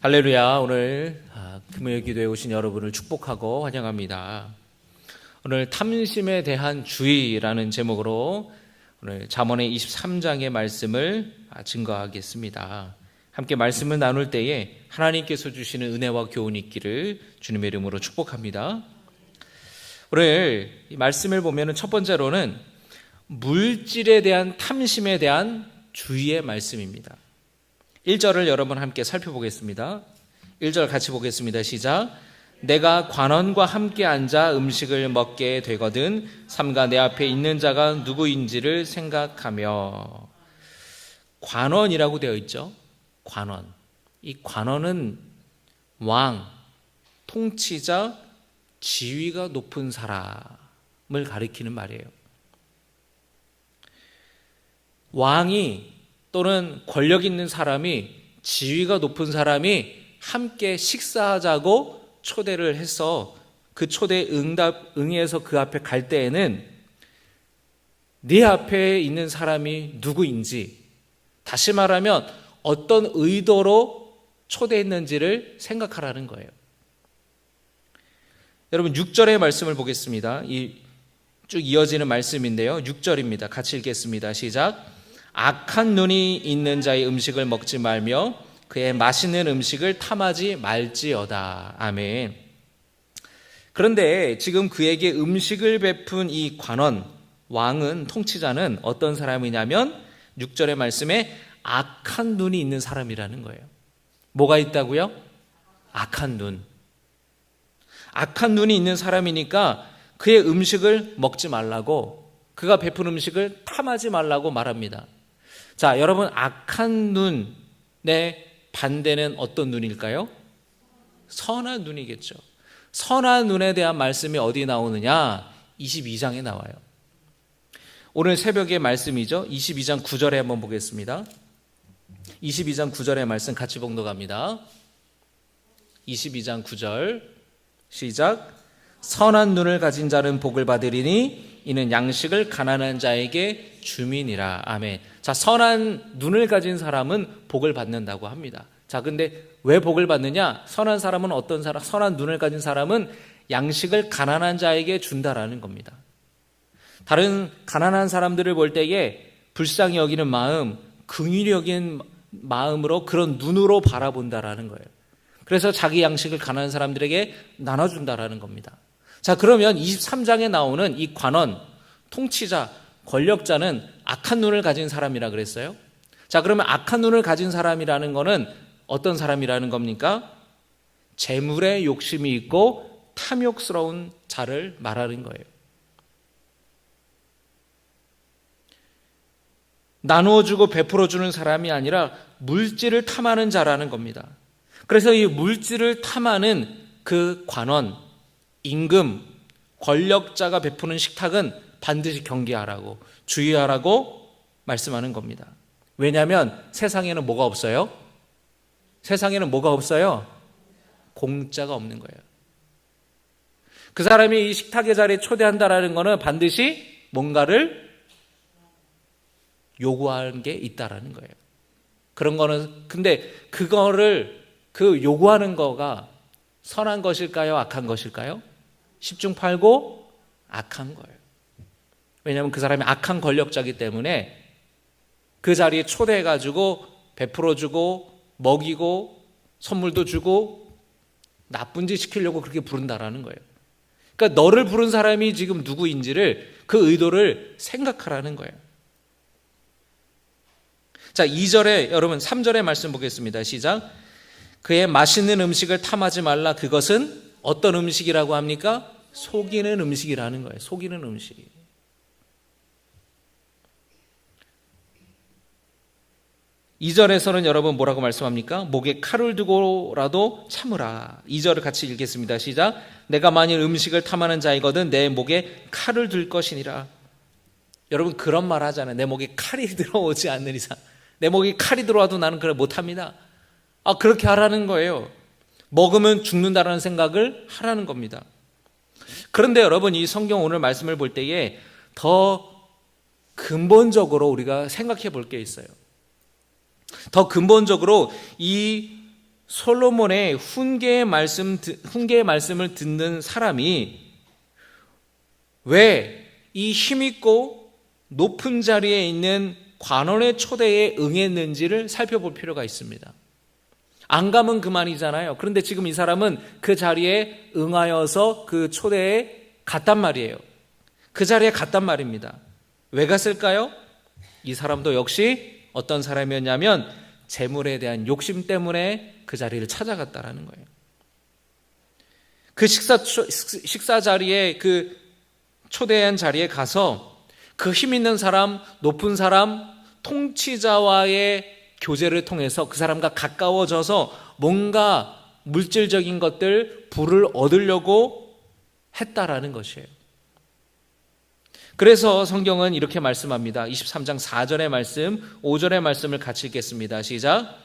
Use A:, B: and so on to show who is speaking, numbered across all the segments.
A: 할렐루야. 오늘 금요일 기도에 오신 여러분을 축복하고 환영합니다. 오늘 탐심에 대한 주의라는 제목으로 오늘 잠언의 23장의 말씀을 증거하겠습니다. 함께 말씀을 나눌 때에 하나님께서 주시는 은혜와 교훈이 있기를 주님의 이름으로 축복합니다. 오늘 이 말씀을 보면 첫 번째로는 물질에 대한 탐심에 대한 주의의 말씀입니다. 1절을 여러분 함께 살펴보겠습니다. 1절 같이 보겠습니다. 시작. 내가 관원과 함께 앉아 음식을 먹게 되거든 삼가 내 앞에 있는 자가 누구인지를 생각하며. 관원이라고 되어 있죠. 관원. 이 관원은 왕, 통치자, 지위가 높은 사람을 가리키는 말이에요. 왕이 또는 권력 있는 사람이, 지위가 높은 사람이 함께 식사하자고 초대를 해서 그 초대에 응해서 그 앞에 갈 때에는 네 앞에 있는 사람이 누구인지, 다시 말하면 어떤 의도로 초대했는지를 생각하라는 거예요. 여러분 6절의 말씀을 보겠습니다. 쭉 이어지는 말씀인데요. 6절입니다. 같이 읽겠습니다. 시작. 악한 눈이 있는 자의 음식을 먹지 말며 그의 맛있는 음식을 탐하지 말지어다. 아멘. 그런데 지금 그에게 음식을 베푼 이 관원, 왕은, 통치자는 어떤 사람이냐면 6절의 말씀에 악한 눈이 있는 사람이라는 거예요. 뭐가 있다고요? 악한 눈. 악한 눈이 있는 사람이니까 그의 음식을 먹지 말라고, 그가 베푼 음식을 탐하지 말라고 말합니다. 자, 여러분, 악한 눈의 반대는 어떤 눈일까요? 선한 눈이겠죠. 선한 눈에 대한 말씀이 어디 나오느냐? 22장에 나와요. 오늘 새벽의 말씀이죠. 22장 9절에 한번 보겠습니다. 22장 9절의 말씀 같이 봉독합니다. 22장 9절 시작. 선한 눈을 가진 자는 복을 받으리니 이는 양식을 가난한 자에게 주민이라. 아멘. 자, 선한 눈을 가진 사람은 복을 받는다고 합니다. 자, 근데 왜 복을 받느냐? 선한 사람은 어떤 사람? 선한 눈을 가진 사람은 양식을 가난한 자에게 준다라는 겁니다. 다른 가난한 사람들을 볼 때에 불쌍히 여기는 마음, 긍휼히 여기는 마음으로, 그런 눈으로 바라본다라는 거예요. 그래서 자기 양식을 가난한 사람들에게 나눠준다라는 겁니다. 자, 그러면 23장에 나오는 이 관원, 통치자, 권력자는 악한 눈을 가진 사람이라 그랬어요. 자, 그러면 악한 눈을 가진 사람이라는 거는 어떤 사람이라는 겁니까? 재물에 욕심이 있고 탐욕스러운 자를 말하는 거예요. 나누어주고 베풀어주는 사람이 아니라 물질을 탐하는 자라는 겁니다. 그래서 이 물질을 탐하는 그 관원, 임금, 권력자가 베푸는 식탁은 반드시 경계하라고, 주의하라고 말씀하는 겁니다. 왜냐하면 세상에는 뭐가 없어요? 세상에는 뭐가 없어요? 공짜가 없는 거예요. 그 사람이 이 식탁의 자리에 초대한다라는 것은 반드시 뭔가를 요구하는 게 있다라는 거예요. 그런 거는, 근데 그거를, 그 요구하는 거가 선한 것일까요? 악한 것일까요? 10중 8구 악한 거예요. 왜냐하면 그 사람이 악한 권력자이기 때문에 그 자리에 초대해가지고 베풀어주고 먹이고 선물도 주고 나쁜 짓 시키려고 그렇게 부른다라는 거예요. 그러니까 너를 부른 사람이 지금 누구인지를, 그 의도를 생각하라는 거예요. 자, 2절에, 여러분 3절의 말씀 보겠습니다. 시작. 그의 맛있는 음식을 탐하지 말라. 그것은 어떤 음식이라고 합니까? 속이는 음식이라는 거예요. 속이는 음식. 이 절에서는 여러분 뭐라고 말씀합니까? 목에 칼을 두고라도 참으라. 2절을 같이 읽겠습니다. 시작. 내가 만일 음식을 탐하는 자이거든 내 목에 칼을 둘 것이니라. 여러분 그런 말 하잖아요. 내 목에 칼이 들어오지 않는 이상, 내 목에 칼이 들어와도 나는 그걸 못합니다. 그렇게 하라는 거예요. 먹으면 죽는다라는 생각을 하라는 겁니다. 그런데 여러분, 이 성경 오늘 말씀을 볼 때에 더 근본적으로 우리가 생각해 볼 게 있어요. 더 근본적으로 이 솔로몬의 훈계의 말씀을 듣는 사람이 왜 이 힘있고 높은 자리에 있는 관원의 초대에 응했는지를 살펴볼 필요가 있습니다. 안 가면 그만이잖아요. 그런데 지금 이 사람은 그 자리에 응하여서 그 초대에 갔단 말이에요. 그 자리에 갔단 말입니다. 왜 갔을까요? 이 사람도 역시 어떤 사람이었냐면 재물에 대한 욕심 때문에 그 자리를 찾아갔다라는 거예요. 그 식사 자리에, 그 초대한 자리에 가서 그 힘 있는 사람, 높은 사람, 통치자와의 교제를 통해서 그 사람과 가까워져서 뭔가 물질적인 것들, 부를 얻으려고 했다라는 것이에요. 그래서 성경은 이렇게 말씀합니다. 23장 4절의 말씀, 5절의 말씀을 같이 읽겠습니다. 시작.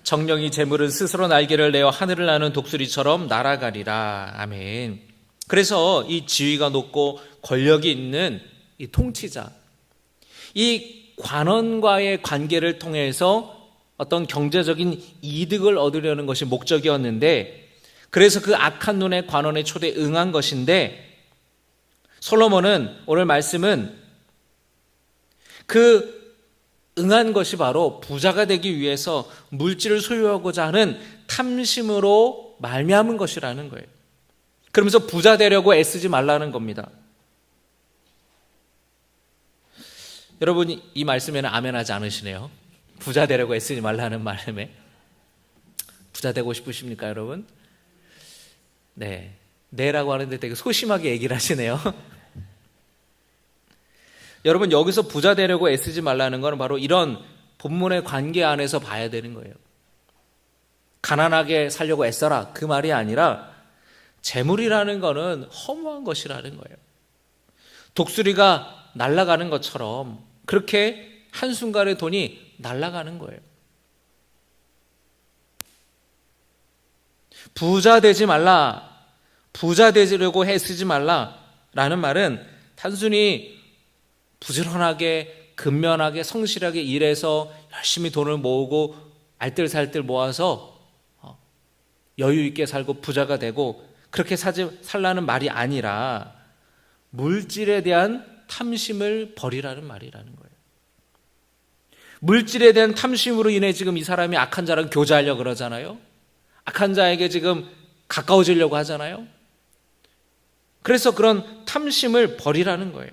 A: 정령이 재물은 스스로 날개를 내어 하늘을 나는 독수리처럼 날아가리라. 아멘. 그래서 이 지위가 높고 권력이 있는 이 통치자, 이 관원과의 관계를 통해서 어떤 경제적인 이득을 얻으려는 것이 목적이었는데, 그래서 그 악한 눈의 관원의 초대에 응한 것인데, 솔로몬은 오늘 말씀은 그 응한 것이 바로 부자가 되기 위해서 물질을 소유하고자 하는 탐심으로 말미암은 것이라는 거예요. 그러면서 부자 되려고 애쓰지 말라는 겁니다. 여러분, 이 말씀에는 아멘하지 않으시네요. 부자 되려고 애쓰지 말라는 말씀에. 부자 되고 싶으십니까, 여러분? 네라고 하는데 되게 소심하게 얘기를 하시네요. 여러분, 여기서 부자 되려고 애쓰지 말라는 것은 바로 이런 본문의 관계 안에서 봐야 되는 거예요. 가난하게 살려고 애써라, 그 말이 아니라 재물이라는 것은 허무한 것이라는 거예요. 독수리가 날아가는 것처럼 그렇게 한순간에 돈이 날아가는 거예요. 부자 되지 말라, 부자 되려고 애쓰지 말라라는 말은 단순히 부지런하게 근면하게 성실하게 일해서 열심히 돈을 모으고 알뜰살뜰 모아서 여유 있게 살고 부자가 되고 그렇게 살라는 말이 아니라 물질에 대한 탐심을 버리라는 말이라는 거예요. 물질에 대한 탐심으로 인해 지금 이 사람이 악한 자랑 교제하려고 그러잖아요. 악한 자에게 지금 가까워지려고 하잖아요. 그래서 그런 탐심을 버리라는 거예요.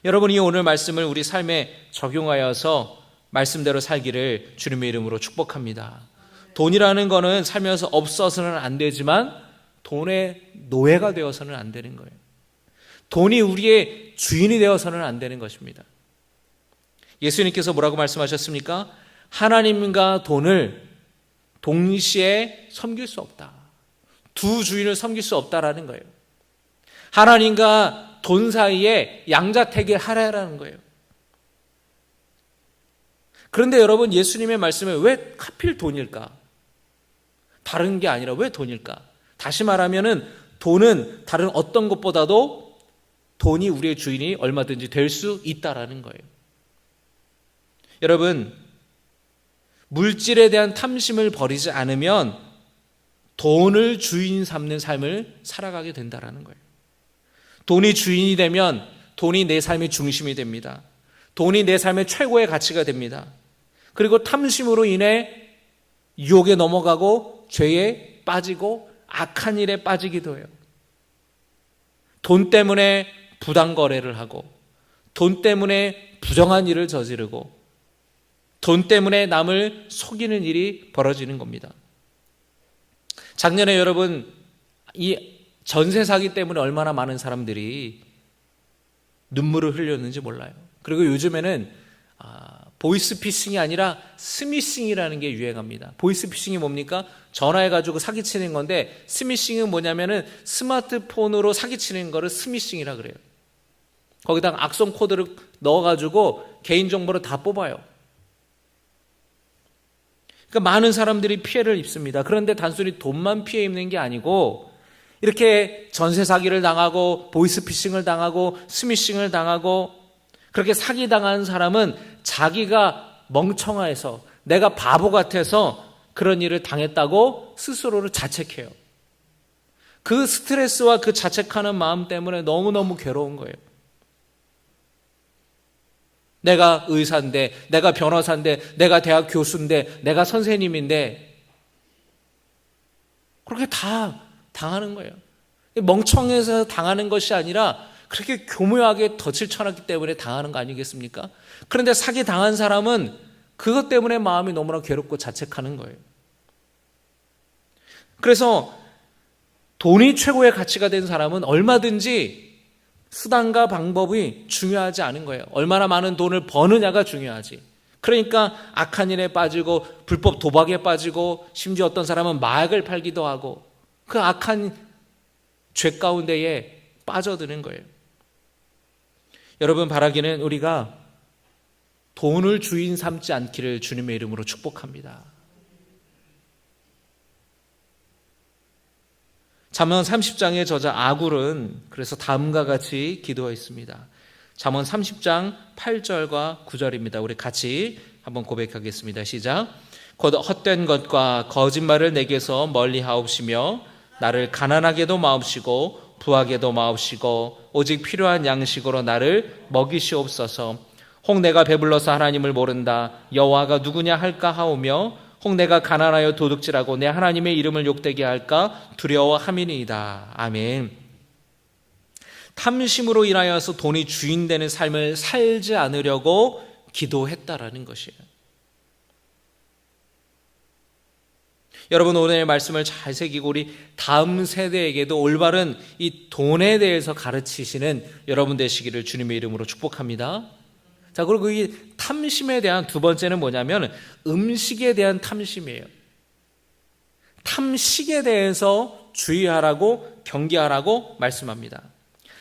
A: 여러분이 오늘 말씀을 우리 삶에 적용하여서 말씀대로 살기를 주님의 이름으로 축복합니다. 돈이라는 거는 살면서 없어서는 안 되지만 돈의 노예가 되어서는 안 되는 거예요. 돈이 우리의 주인이 되어서는 안 되는 것입니다. 예수님께서 뭐라고 말씀하셨습니까? 하나님과 돈을 동시에 섬길 수 없다. 두 주인을 섬길 수 없다라는 거예요. 하나님과 돈 사이에 양자택일 하라라는 거예요. 그런데 여러분, 예수님의 말씀에 왜 하필 돈일까? 다른 게 아니라 왜 돈일까? 다시 말하면은 돈은 다른 어떤 것보다도 돈이 우리의 주인이 얼마든지 될 수 있다라는 거예요. 여러분, 물질에 대한 탐심을 버리지 않으면 돈을 주인 삼는 삶을 살아가게 된다라는 거예요. 돈이 주인이 되면 돈이 내 삶의 중심이 됩니다. 돈이 내 삶의 최고의 가치가 됩니다. 그리고 탐심으로 인해 유혹에 넘어가고 죄에 빠지고 악한 일에 빠지기도 해요. 돈 때문에 부당 거래를 하고, 돈 때문에 부정한 일을 저지르고, 돈 때문에 남을 속이는 일이 벌어지는 겁니다. 작년에 여러분, 이 전세 사기 때문에 얼마나 많은 사람들이 눈물을 흘렸는지 몰라요. 그리고 요즘에는 보이스피싱이 아니라 스미싱이라는 게 유행합니다. 보이스피싱이 뭡니까? 전화해가지고 사기치는 건데, 스미싱은 뭐냐면은 스마트폰으로 사기치는 거를 스미싱이라 그래요. 거기다가 악성 코드를 넣어가지고 개인정보를 다 뽑아요. 그러니까 많은 사람들이 피해를 입습니다. 그런데 단순히 돈만 피해 입는 게 아니고 이렇게 전세 사기를 당하고 보이스피싱을 당하고 스미싱을 당하고 그렇게 사기당한 사람은 자기가 멍청해서 내가 바보 같아서 그런 일을 당했다고 스스로를 자책해요. 그 스트레스와 그 자책하는 마음 때문에 너무너무 괴로운 거예요. 내가 의사인데, 내가 변호사인데, 내가 대학 교수인데, 내가 선생님인데 그렇게 다 당하는 거예요. 멍청해서 당하는 것이 아니라 그렇게 교묘하게 덫을 쳐놨기 때문에 당하는 거 아니겠습니까? 그런데 사기 당한 사람은 그것 때문에 마음이 너무나 괴롭고 자책하는 거예요. 그래서 돈이 최고의 가치가 된 사람은 얼마든지 수단과 방법이 중요하지 않은 거예요. 얼마나 많은 돈을 버느냐가 중요하지. 그러니까 악한 일에 빠지고 불법 도박에 빠지고 심지어 어떤 사람은 마약을 팔기도 하고 그 악한 죄 가운데에 빠져드는 거예요. 여러분, 바라기는 우리가 돈을 주인 삼지 않기를 주님의 이름으로 축복합니다. 잠언 30장의 저자 아굴은 그래서 다음과 같이 기도했습니다. 잠언 30장 8절과 9절입니다. 우리 같이 한번 고백하겠습니다. 시작. 곧 헛된 것과 거짓말을 내게서 멀리 하옵시며 나를 가난하게도 마옵시고 부하게도 마옵시고 오직 필요한 양식으로 나를 먹이시옵소서. 혹 내가 배불러서 하나님을 모른다. 여호와가 누구냐 할까 하오며 혹 내가 가난하여 도둑질하고 내 하나님의 이름을 욕되게 할까 두려워함이니이다. 아멘. 탐심으로 인하여서 돈이 주인 되는 삶을 살지 않으려고 기도했다라는 것이에요. 여러분, 오늘의 말씀을 잘 새기고 우리 다음 세대에게도 올바른 이 돈에 대해서 가르치시는 여러분 되시기를 주님의 이름으로 축복합니다. 자, 그리고 이 탐심에 대한 두 번째는 뭐냐면 음식에 대한 탐심이에요. 탐식에 대해서 주의하라고 경계하라고 말씀합니다.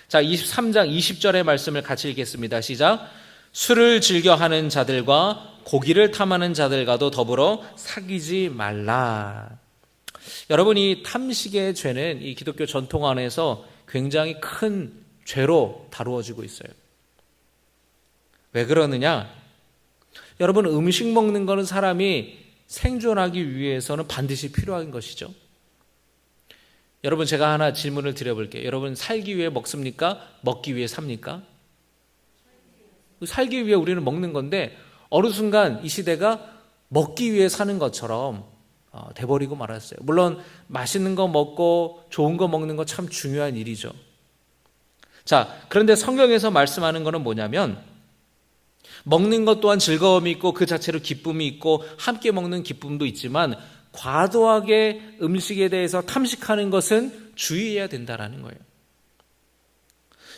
A: 자, 23장 20절의 말씀을 같이 읽겠습니다. 시작. 술을 즐겨하는 자들과 고기를 탐하는 자들과도 더불어 사귀지 말라. 여러분, 이 탐식의 죄는 이 기독교 전통 안에서 굉장히 큰 죄로 다루어지고 있어요. 왜 그러느냐? 여러분, 음식 먹는 거는 사람이 생존하기 위해서는 반드시 필요한 것이죠. 여러분, 제가 하나 질문을 드려볼게요. 여러분, 살기 위해 먹습니까? 먹기 위해 삽니까? 살기 위해 우리는 먹는 건데 어느 순간 이 시대가 먹기 위해 사는 것처럼 돼버리고 말았어요. 물론 맛있는 거 먹고 좋은 거 먹는 거 참 중요한 일이죠. 자, 그런데 성경에서 말씀하는 거는 뭐냐면 먹는 것 또한 즐거움이 있고 그 자체로 기쁨이 있고 함께 먹는 기쁨도 있지만 과도하게 음식에 대해서 탐식하는 것은 주의해야 된다는 거예요.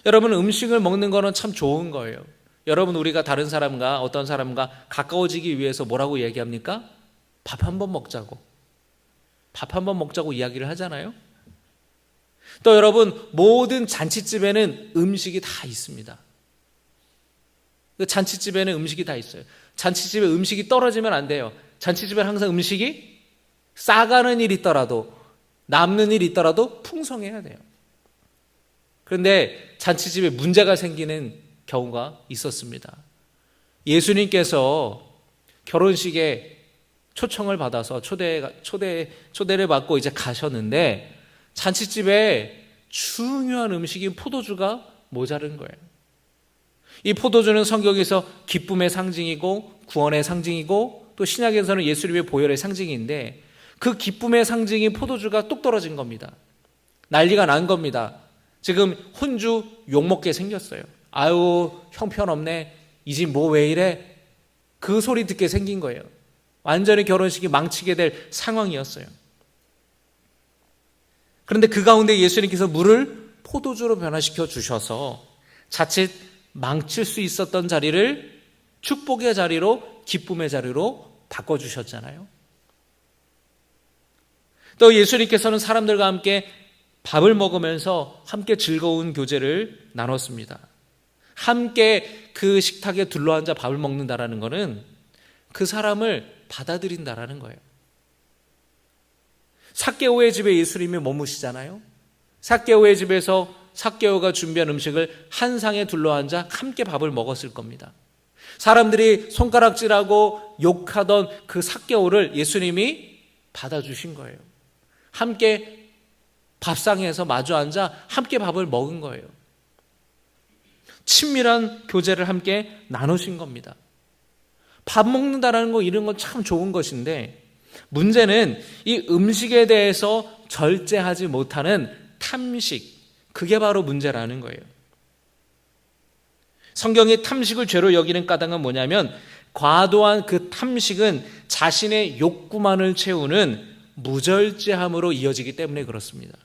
A: 여러분, 음식을 먹는 거는 참 좋은 거예요. 여러분, 우리가 다른 사람과 어떤 사람과 가까워지기 위해서 뭐라고 얘기합니까? 밥 한번 먹자고. 밥 한번 먹자고 이야기를 하잖아요. 또 여러분, 모든 잔치집에는 음식이 다 있습니다. 그 잔치집에는 음식이 다 있어요. 잔치집에 음식이 떨어지면 안 돼요. 잔치집에는 항상 음식이 싸가는 일이 있더라도 남는 일이 있더라도 풍성해야 돼요. 그런데 잔치집에 문제가 생기는 경우가 있었습니다. 예수님께서 결혼식에 초청을 받아서 초대를 받고 이제 가셨는데 잔치집에 중요한 음식인 포도주가 모자른 거예요. 이 포도주는 성경에서 기쁨의 상징이고 구원의 상징이고 또 신약에서는 예수님의 보혈의 상징인데 그 기쁨의 상징인 포도주가 뚝 떨어진 겁니다. 난리가 난 겁니다. 지금 혼주 욕먹게 생겼어요. 아유, 형편없네. 이 집 뭐 왜 이래? 그 소리 듣게 생긴 거예요. 완전히 결혼식이 망치게 될 상황이었어요. 그런데 그 가운데 예수님께서 물을 포도주로 변화시켜 주셔서 자칫 망칠 수 있었던 자리를 축복의 자리로 기쁨의 자리로 바꿔주셨잖아요. 또 예수님께서는 사람들과 함께 밥을 먹으면서 함께 즐거운 교제를 나눴습니다. 함께 그 식탁에 둘러앉아 밥을 먹는다라는 것은 그 사람을 받아들인다라는 거예요. 삭개오의 집에 예수님이 머무시잖아요. 삭개오의 집에서 삭개오가 준비한 음식을 한 상에 둘러앉아 함께 밥을 먹었을 겁니다. 사람들이 손가락질하고 욕하던 그 삭개오를 예수님이 받아주신 거예요. 함께 밥상에서 마주 앉아 함께 밥을 먹은 거예요. 친밀한 교제를 함께 나누신 겁니다. 밥 먹는다라는 거 이런 건 참 좋은 것인데 문제는 이 음식에 대해서 절제하지 못하는 탐식, 그게 바로 문제라는 거예요. 성경이 탐식을 죄로 여기는 까닭은 뭐냐면 과도한 그 탐식은 자신의 욕구만을 채우는 무절제함으로 이어지기 때문에 그렇습니다.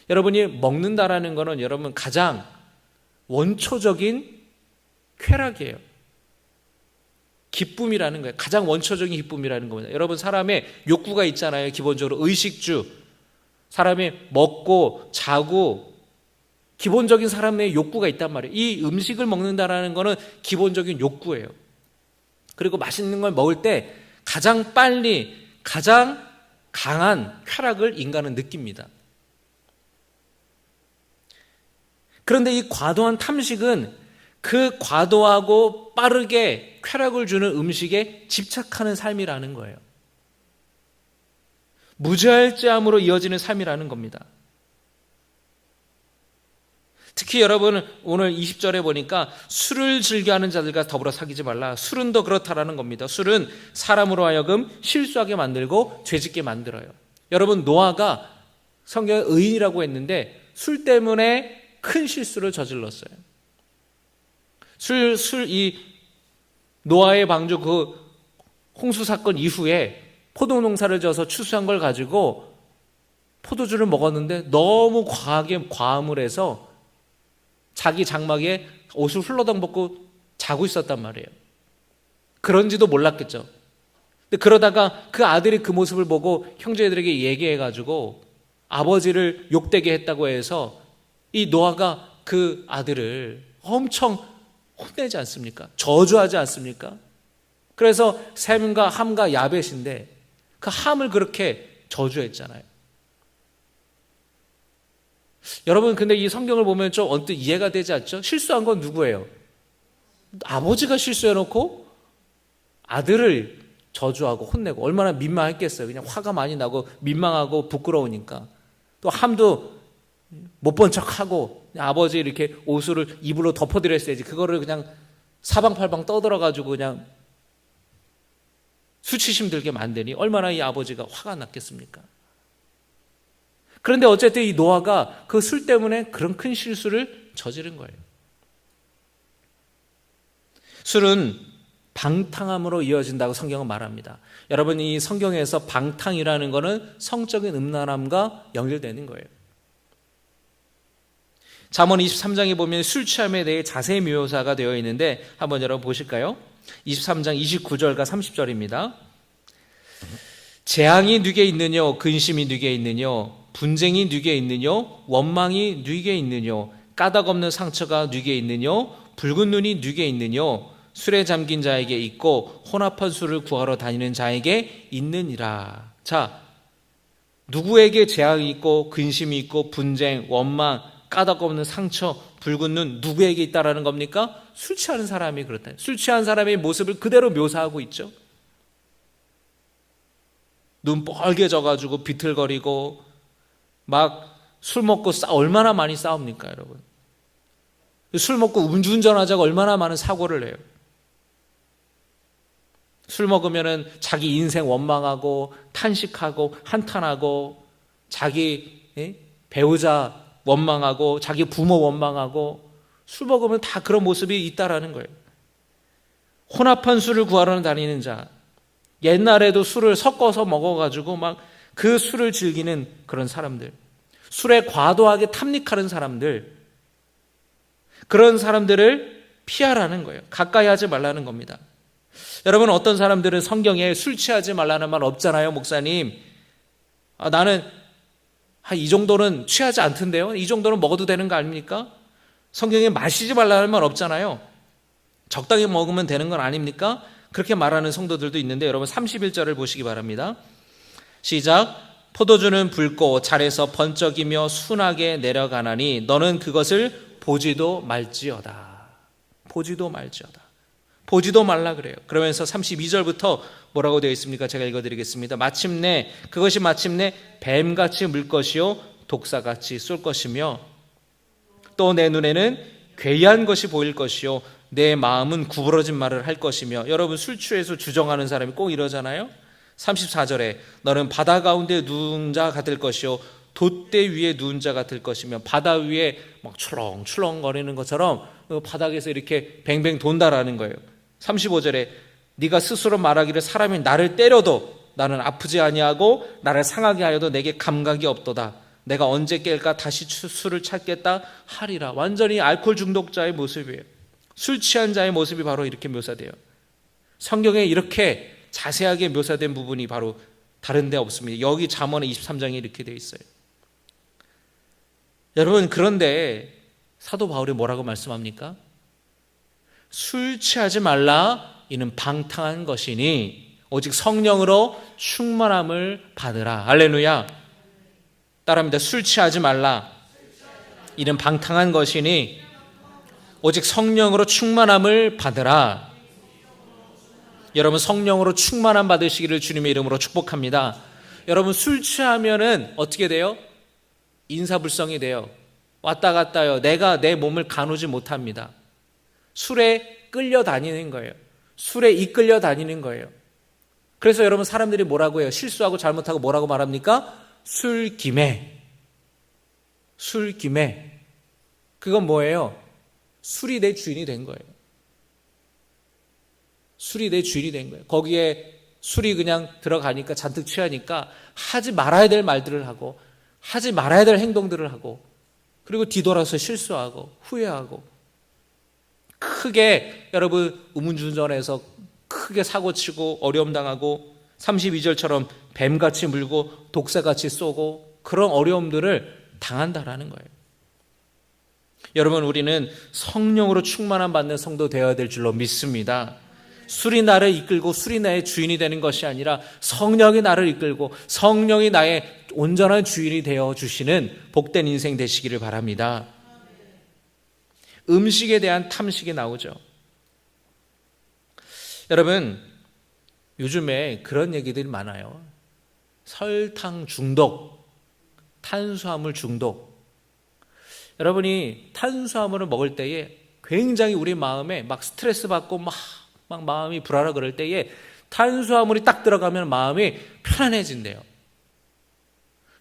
A: 여러분이 먹는다라는 것은 여러분 가장 원초적인 쾌락이에요. 기쁨이라는 거예요. 가장 원초적인 기쁨이라는 겁니다. 여러분 사람의 욕구가 있잖아요. 기본적으로 의식주. 사람이 먹고 자고 기본적인 사람의 욕구가 있단 말이에요. 이 음식을 먹는다라는 것은 기본적인 욕구예요. 그리고 맛있는 걸 먹을 때 가장 빨리 가장 강한 쾌락을 인간은 느낍니다. 그런데 이 과도한 탐식은 그 과도하고 빠르게 쾌락을 주는 음식에 집착하는 삶이라는 거예요. 무절제함으로 이어지는 삶이라는 겁니다. 특히 여러분 오늘 20절에 보니까 술을 즐겨하는 자들과 더불어 사귀지 말라. 술은 더 그렇다라는 겁니다. 술은 사람으로 하여금 실수하게 만들고 죄짓게 만들어요. 여러분 노아가 성경에 의인이라고 했는데 술 때문에 큰 실수를 저질렀어요. 이 노아의 방주 그 홍수 사건 이후에 포도 농사를 져서 추수한 걸 가지고 포도주를 먹었는데 너무 과하게 과음을 해서 자기 장막에 옷을 훌러덩 벗고 자고 있었단 말이에요. 그런지도 몰랐겠죠. 근데 그러다가 그 아들이 그 모습을 보고 형제들에게 얘기해가지고 아버지를 욕되게 했다고 해서 이 노아가 그 아들을 엄청 혼내지 않습니까? 저주하지 않습니까? 그래서 셈과 함과 야벳인데 그 함을 그렇게 저주했잖아요. 여러분 근데 이 성경을 보면 좀 언뜻 이해가 되지 않죠? 실수한 건 누구예요? 아버지가 실수해놓고 아들을 저주하고 혼내고 얼마나 민망했겠어요. 그냥 화가 많이 나고 민망하고 부끄러우니까. 또 함도 못 본 척하고 아버지 이렇게 옷을 이불로 덮어드렸어야지. 그거를 그냥 사방팔방 떠들어가지고 그냥 수치심 들게 만드니 얼마나 이 아버지가 화가 났겠습니까? 그런데 어쨌든 이 노아가 그 술 때문에 그런 큰 실수를 저지른 거예요. 술은 방탕함으로 이어진다고 성경은 말합니다. 여러분 이 성경에서 방탕이라는 것은 성적인 음란함과 연결되는 거예요. 잠언 23장에 보면 술 취함에 대해 자세히 묘사가 되어 있는데 한번 여러분 보실까요? 23장 29절과 30절입니다. 재앙이 네게 있느뇨 근심이 네게 있느뇨 분쟁이 네게 있느뇨 원망이 네게 있느뇨 까닭없는 상처가 네게 있느뇨 붉은 눈이 네게 있느뇨 술에 잠긴 자에게 있고 혼합한 술을 구하러 다니는 자에게 있느니라. 자, 누구에게 재앙이 있고 근심이 있고 분쟁, 원망, 까닭없는 상처, 붉은 눈 누구에게 있다라는 겁니까? 술 취하는 사람이 그렇다. 술 취한 사람의 모습을 그대로 묘사하고 있죠. 눈 뻘개져가지고 비틀거리고 막 술 먹고 얼마나 많이 싸웁니까, 여러분? 술 먹고 음주운전하자고 얼마나 많은 사고를 해요. 술 먹으면은 자기 인생 원망하고 탄식하고 한탄하고 자기 배우자 원망하고 자기 부모 원망하고 술 먹으면 다 그런 모습이 있다라는 거예요. 혼합한 술을 구하러 다니는 자, 옛날에도 술을 섞어서 먹어가지고 막 그 술을 즐기는 그런 사람들, 술에 과도하게 탐닉하는 사람들, 그런 사람들을 피하라는 거예요. 가까이 하지 말라는 겁니다. 여러분 어떤 사람들은 성경에 술 취하지 말라는 말 없잖아요. 목사님 나는 이 정도는 취하지 않던데요. 이 정도는 먹어도 되는 거 아닙니까? 성경에 마시지 말라는 말 없잖아요. 적당히 먹으면 되는 건 아닙니까? 그렇게 말하는 성도들도 있는데 여러분 31절을 보시기 바랍니다. 시작. 포도주는 붉고 잘에서 번쩍이며 순하게 내려가나니 너는 그것을 보지도 말지어다. 보지도 말지어다. 보지도 말라 그래요. 그러면서 32절부터 뭐라고 되어 있습니까? 제가 읽어드리겠습니다. 그것이 마침내 뱀같이 물 것이요 독사같이 쏠 것이며 또 내 눈에는 괴이한 것이 보일 것이요 내 마음은 구부러진 말을 할 것이며. 여러분, 술 취해서 주정하는 사람이 꼭 이러잖아요. 34절에 너는 바다 가운데 누운 자 같을 것이요 돛대 위에 누운 자 같을 것이며. 바다 위에 막 출렁출렁 거리는 것처럼 바닥에서 이렇게 뱅뱅 돈다라는 거예요. 35절에 네가 스스로 말하기를 사람이 나를 때려도 나는 아프지 아니하고 나를 상하게 하여도 내게 감각이 없도다. 내가 언제 깰까 다시 술을 찾겠다 하리라. 완전히 알코올 중독자의 모습이에요. 술 취한 자의 모습이 바로 이렇게 묘사돼요. 성경에 이렇게 자세하게 묘사된 부분이 바로 다른 데 없습니다. 여기 잠언의 23장에 이렇게 되어 있어요. 여러분, 그런데 사도 바울이 뭐라고 말씀합니까? 술 취하지 말라. 이는 방탕한 것이니 오직 성령으로 충만함을 받으라. 할렐루야. 따라합니다. 술 취하지 말라. 이는 방탕한 것이니 오직 성령으로 충만함을 받으라. 여러분, 성령으로 충만함 받으시기를 주님의 이름으로 축복합니다. 여러분, 술 취하면은 어떻게 돼요? 인사불성이 돼요. 왔다 갔다요. 내가 내 몸을 가누지 못합니다. 술에 끌려다니는 거예요. 술에 이끌려 다니는 거예요. 그래서 여러분, 사람들이 뭐라고 해요? 실수하고 잘못하고 뭐라고 말합니까? 술김에. 술김에. 그건 뭐예요? 술이 내 주인이 된 거예요. 술이 내 주인이 된 거예요. 거기에 술이 그냥 들어가니까, 잔뜩 취하니까 하지 말아야 될 말들을 하고 하지 말아야 될 행동들을 하고, 그리고 뒤돌아서 실수하고 후회하고, 크게 여러분 우문준전에서 크게 사고치고 어려움 당하고 32절처럼 뱀같이 물고 독사같이 쏘고 그런 어려움들을 당한다라는 거예요. 여러분, 우리는 성령으로 충만함 받는 성도 되어야 될 줄로 믿습니다. 술이 나를 이끌고 술이 나의 주인이 되는 것이 아니라 성령이 나를 이끌고 성령이 나의 온전한 주인이 되어 주시는 복된 인생 되시기를 바랍니다. 음식에 대한 탐식이 나오죠. 여러분, 요즘에 그런 얘기들이 많아요. 설탕 중독, 탄수화물 중독. 여러분이 탄수화물을 먹을 때에 굉장히 우리 마음에 막 스트레스 받고 막 마음이 불안하고 그럴 때에 탄수화물이 딱 들어가면 마음이 편안해진대요.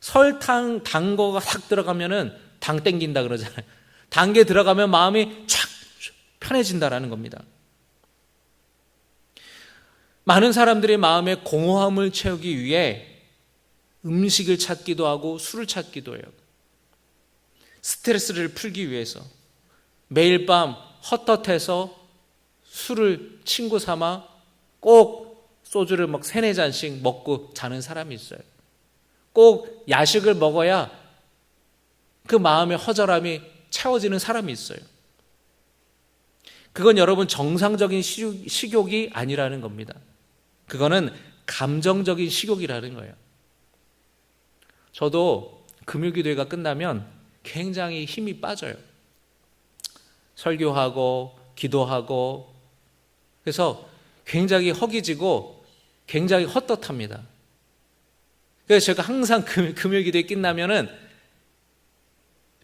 A: 설탕, 단 거가 싹 들어가면은 당 땡긴다 그러잖아요. 단 게 들어가면 마음이 촥 편해진다라는 겁니다. 많은 사람들의 마음에 공허함을 채우기 위해 음식을 찾기도 하고 술을 찾기도 해요. 스트레스를 풀기 위해서 매일 밤 헛헛해서 술을 친구 삼아 꼭 소주를 막 3-4잔씩 먹고 자는 사람이 있어요. 꼭 야식을 먹어야 그 마음의 허전함이 채워지는 사람이 있어요. 그건 여러분 정상적인 식욕이 아니라는 겁니다. 그거는 감정적인 식욕이라는 거예요. 저도 금요기도회가 끝나면 굉장히 힘이 빠져요. 설교하고 기도하고 그래서 굉장히 허기지고 굉장히 헛헛합니다. 그래서 제가 항상 금요기도회 끝나면은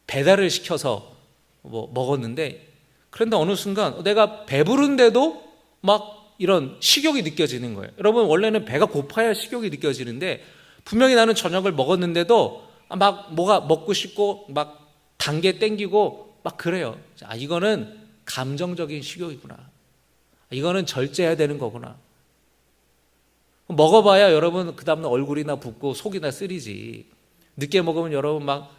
A: 배달을 시켜서 먹었는데, 그런데 어느 순간 내가 배부른데도 막 이런 식욕이 느껴지는 거예요. 여러분, 원래는 배가 고파야 식욕이 느껴지는데 분명히 나는 저녁을 먹었는데도 막 뭐가 먹고 싶고 막 단 게 땡기고 막 그래요. 아, 이거는 감정적인 식욕이구나. 이거는 절제해야 되는 거구나. 먹어봐야 여러분 그 다음날 얼굴이나 붓고 속이나 쓰리지. 늦게 먹으면 여러분 막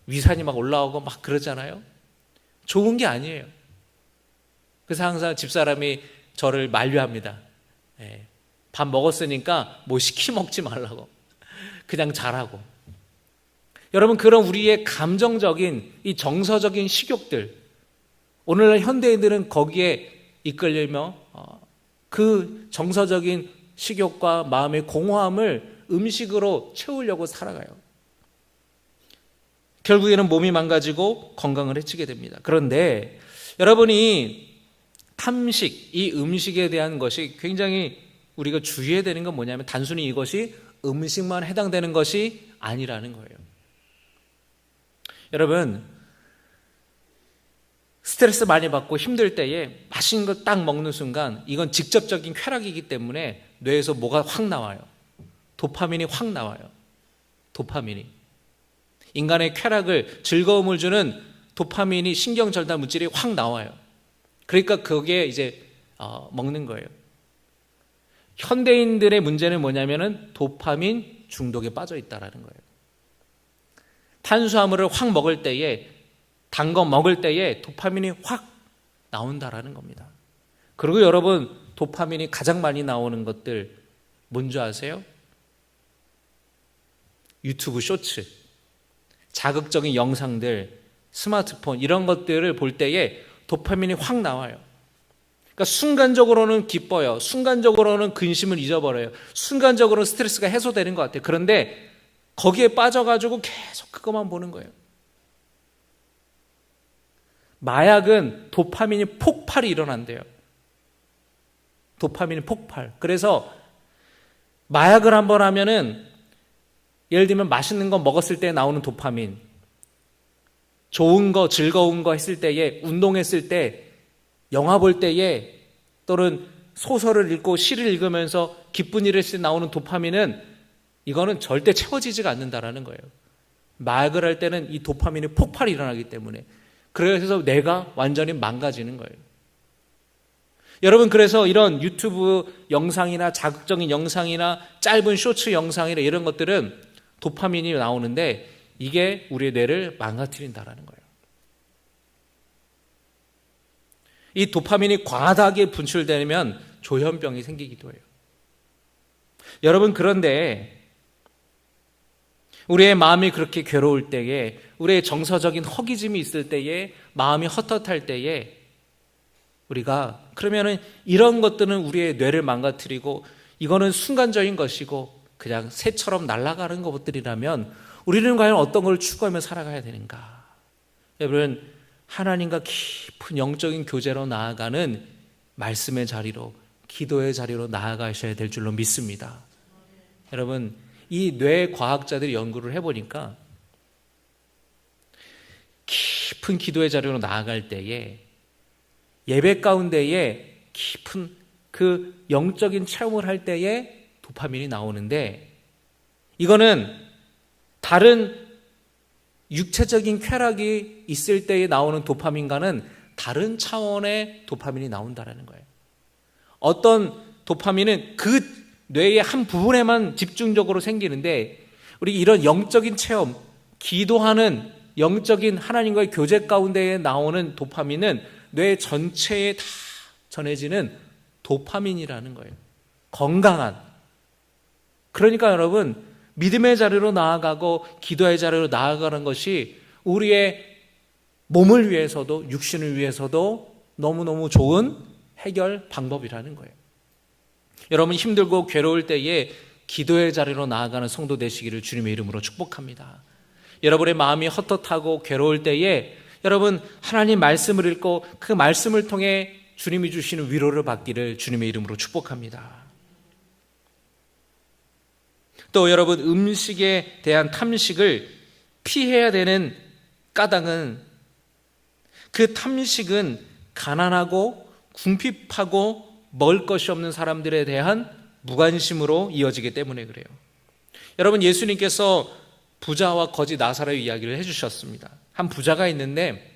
A: 위산이 막 올라오고 막 그러잖아요. 좋은 게 아니에요. 그래서 항상 집사람이 저를 만류합니다. 밥 먹었으니까 뭐 시키 먹지 말라고. 그냥 자라고. 여러분, 그런 우리의 감정적인 이 정서적인 식욕들, 오늘날 현대인들은 거기에 이끌리며 그 정서적인 식욕과 마음의 공허함을 음식으로 채우려고 살아가요. 결국에는 몸이 망가지고 건강을 해치게 됩니다. 그런데 여러분이 탐식, 이 음식에 대한 것이 굉장히 우리가 주의해야 되는 건 뭐냐면 단순히 이것이 음식만 해당되는 것이 아니라는 거예요. 여러분, 스트레스 많이 받고 힘들 때에 맛있는 걸 딱 먹는 순간 이건 직접적인 쾌락이기 때문에 뇌에서 뭐가 확 나와요. 도파민이 확 나와요. 도파민이. 인간의 쾌락을, 즐거움을 주는 도파민이 신경전달 물질이 확 나와요. 그러니까 거기에 이제 먹는 거예요. 현대인들의 문제는 뭐냐면은 도파민 중독에 빠져 있다라는 거예요. 탄수화물을 확 먹을 때에, 단 거 먹을 때에 도파민이 확 나온다라는 겁니다. 그리고 여러분, 도파민이 가장 많이 나오는 것들 뭔지 아세요? 유튜브 쇼츠, 자극적인 영상들, 스마트폰 이런 것들을 볼 때에 도파민이 확 나와요. 그러니까 순간적으로는 기뻐요. 순간적으로는 근심을 잊어버려요. 순간적으로는 스트레스가 해소되는 것 같아요. 그런데 거기에 빠져가지고 계속 그것만 보는 거예요. 마약은 도파민이 폭발이 일어난대요. 도파민이 폭발. 그래서 마약을 한번 하면은 예를 들면 맛있는 거 먹었을 때 나오는 도파민, 좋은 거, 즐거운 거 했을 때에, 운동했을 때, 영화 볼 때에, 또는 소설을 읽고 시를 읽으면서 기쁜 일을 했을 때 나오는 도파민은 이거는 절대 채워지지가 않는다라는 거예요. 마약을 할 때는 이 도파민이 폭발이 일어나기 때문에. 그래서 뇌가 완전히 망가지는 거예요. 여러분, 그래서 이런 유튜브 영상이나 자극적인 영상이나 짧은 쇼츠 영상이나 이런 것들은 도파민이 나오는데 이게 우리의 뇌를 망가뜨린다라는 거예요. 이 도파민이 과다하게 분출되면 조현병이 생기기도 해요. 여러분, 그런데 우리의 마음이 그렇게 괴로울 때에, 우리의 정서적인 허기짐이 있을 때에, 마음이 헛헛할 때에 우리가 그러면은 이런 것들은 우리의 뇌를 망가뜨리고 이거는 순간적인 것이고 그냥 새처럼 날아가는 것들이라면 우리는 과연 어떤 걸 추구하며 살아가야 되는가? 여러분, 하나님과 깊은 영적인 교제로 나아가는 말씀의 자리로, 기도의 자리로 나아가셔야 될 줄로 믿습니다. 여러분, 이 뇌 과학자들이 연구를 해보니까 깊은 기도의 자리로 나아갈 때에 예배 가운데에 깊은 그 영적인 체험을 할 때에 도파민이 나오는데, 이거는 다른 육체적인 쾌락이 있을 때에 나오는 도파민과는 다른 차원의 도파민이 나온다는 거예요. 어떤 도파민은 그 뇌의 한 부분에만 집중적으로 생기는데, 우리 이런 영적인 체험, 기도하는 영적인 하나님과의 교제 가운데에 나오는 도파민은 뇌 전체에 다 전해지는 도파민이라는 거예요. 건강한. 그러니까 여러분, 믿음의 자리로 나아가고 기도의 자리로 나아가는 것이 우리의 몸을 위해서도 육신을 위해서도 너무너무 좋은 해결 방법이라는 거예요. 여러분, 힘들고 괴로울 때에 기도의 자리로 나아가는 성도 되시기를 주님의 이름으로 축복합니다. 여러분의 마음이 헛헛하고 괴로울 때에 여러분, 하나님 말씀을 읽고 그 말씀을 통해 주님이 주시는 위로를 받기를 주님의 이름으로 축복합니다. 또 여러분, 음식에 대한 탐식을 피해야 되는 까닭은, 그 탐식은 가난하고 궁핍하고 먹을 것이 없는 사람들에 대한 무관심으로 이어지기 때문에 그래요. 여러분, 예수님께서 부자와 거지 나사로의 이야기를 해주셨습니다. 한 부자가 있는데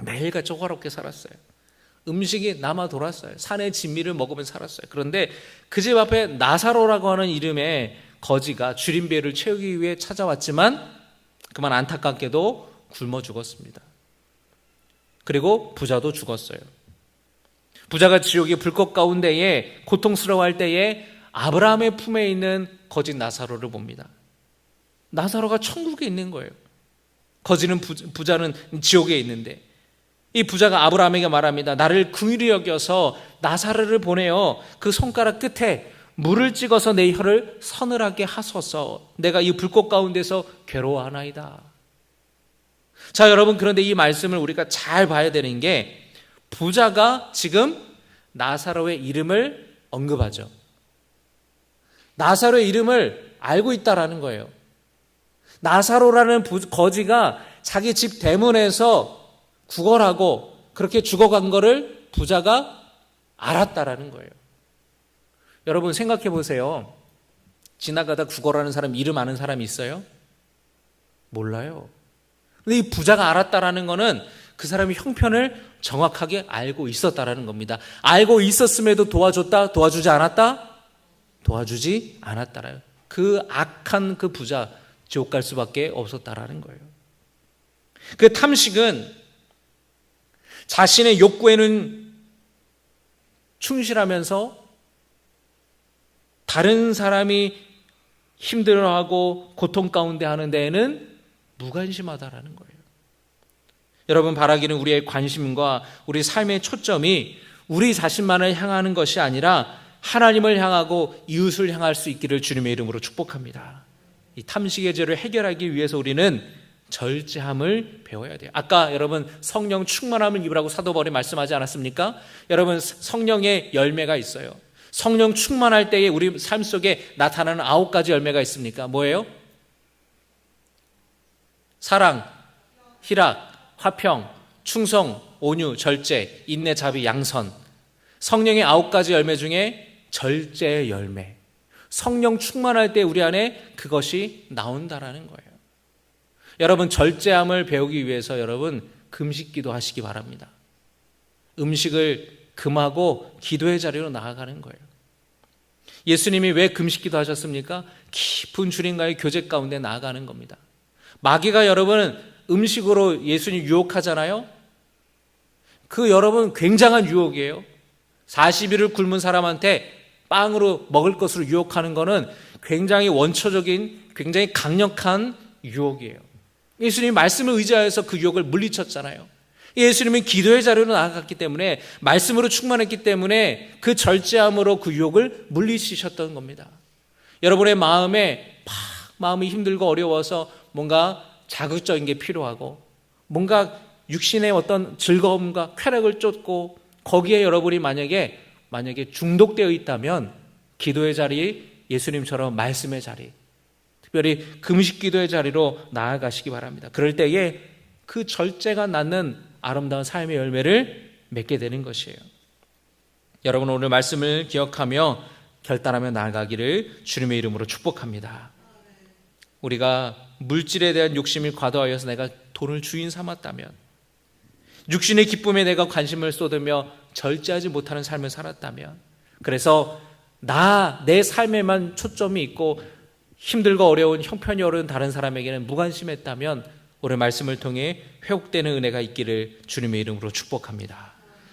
A: 매일같이 호화롭게 살았어요. 음식이 남아 돌았어요. 산의 진미를 먹으면서 살았어요. 그런데 그 집 앞에 나사로라고 하는 이름의 거지가 주린배를 채우기 위해 찾아왔지만 그만 안타깝게도 굶어 죽었습니다. 그리고 부자도 죽었어요. 부자가 지옥의 불꽃 가운데에 고통스러워할 때에 아브라함의 품에 있는 거지 나사로를 봅니다. 나사로가 천국에 있는 거예요. 거지는 부자는 지옥에 있는데, 이 부자가 아브라함에게 말합니다. 나를 긍휼히 여겨서 나사로를 보내어 그 손가락 끝에 물을 찍어서 내 혀를 서늘하게 하소서. 내가 이 불꽃 가운데서 괴로워하나이다. 자, 여러분, 그런데 이 말씀을 우리가 잘 봐야 되는 게 부자가 지금 나사로의 이름을 언급하죠. 나사로의 이름을 알고 있다라는 거예요. 나사로라는 거지가 자기 집 대문에서 구걸하고 그렇게 죽어간 거를 부자가 알았다라는 거예요. 여러분 생각해 보세요. 지나가다 구걸하는 사람 이름 아는 사람이 있어요? 몰라요. 근데 이 부자가 알았다라는 거는 그 사람이 형편을 정확하게 알고 있었다라는 겁니다. 알고 있었음에도 도와줬다? 도와주지 않았다? 도와주지 않았다라요. 그 악한 그 부자 지옥 갈 수밖에 없었다라는 거예요. 그 탐식은 자신의 욕구에는 충실하면서 다른 사람이 힘들어하고 고통 가운데 하는 데에는 무관심하다라는 거예요. 여러분, 바라기는 우리의 관심과 우리 삶의 초점이 우리 자신만을 향하는 것이 아니라 하나님을 향하고 이웃을 향할 수 있기를 주님의 이름으로 축복합니다. 이 탐식의 죄를 해결하기 위해서 우리는 절제함을 배워야 돼요. 아까 여러분 성령 충만함을 입으라고 사도 바울이 말씀하지 않았습니까? 여러분, 성령의 열매가 있어요. 성령 충만할 때에 우리 삶 속에 나타나는 9가지 열매가 있습니까? 뭐예요? 사랑, 희락, 화평, 충성, 온유, 절제, 인내, 자비, 양선. 성령의 9가지 열매 중에 절제의 열매. 성령 충만할 때 우리 안에 그것이 나온다라는 거예요. 여러분, 절제함을 배우기 위해서 여러분 금식기도 하시기 바랍니다. 음식을 금하고 기도의 자리로 나아가는 거예요. 예수님이 왜 금식기도 하셨습니까? 깊은 주님과의 교제 가운데 나아가는 겁니다. 마귀가 여러분 음식으로 예수님 유혹하잖아요. 그 여러분 굉장한 유혹이에요. 40일을 굶은 사람한테 빵으로 먹을 것으로 유혹하는 것은 굉장히 원초적인 굉장히 강력한 유혹이에요. 예수님이 말씀을 의지하여서 그 유혹을 물리쳤잖아요. 예수님은 기도의 자리로 나아갔기 때문에, 말씀으로 충만했기 때문에 그 절제함으로 그 유혹을 물리치셨던 겁니다. 여러분의 마음이 힘들고 어려워서 뭔가 자극적인 게 필요하고 뭔가 육신의 어떤 즐거움과 쾌락을 쫓고 거기에 여러분이 만약에 중독되어 있다면 기도의 자리, 예수님처럼 말씀의 자리, 특별히 금식 기도의 자리로 나아가시기 바랍니다. 그럴 때에 그 절제가 낳는 아름다운 삶의 열매를 맺게 되는 것이에요. 여러분, 오늘 말씀을 기억하며 결단하며 나아가기를 주님의 이름으로 축복합니다. 우리가 물질에 대한 욕심이 과도하여서 내가 돈을 주인 삼았다면, 육신의 기쁨에 내가 관심을 쏟으며 절제하지 못하는 삶을 살았다면, 그래서 내 삶에만 초점이 있고 힘들고 어려운, 형편이 어려운 다른 사람에게는 무관심했다면 오늘 말씀을 통해 회복되는 은혜가 있기를 주님의 이름으로 축복합니다.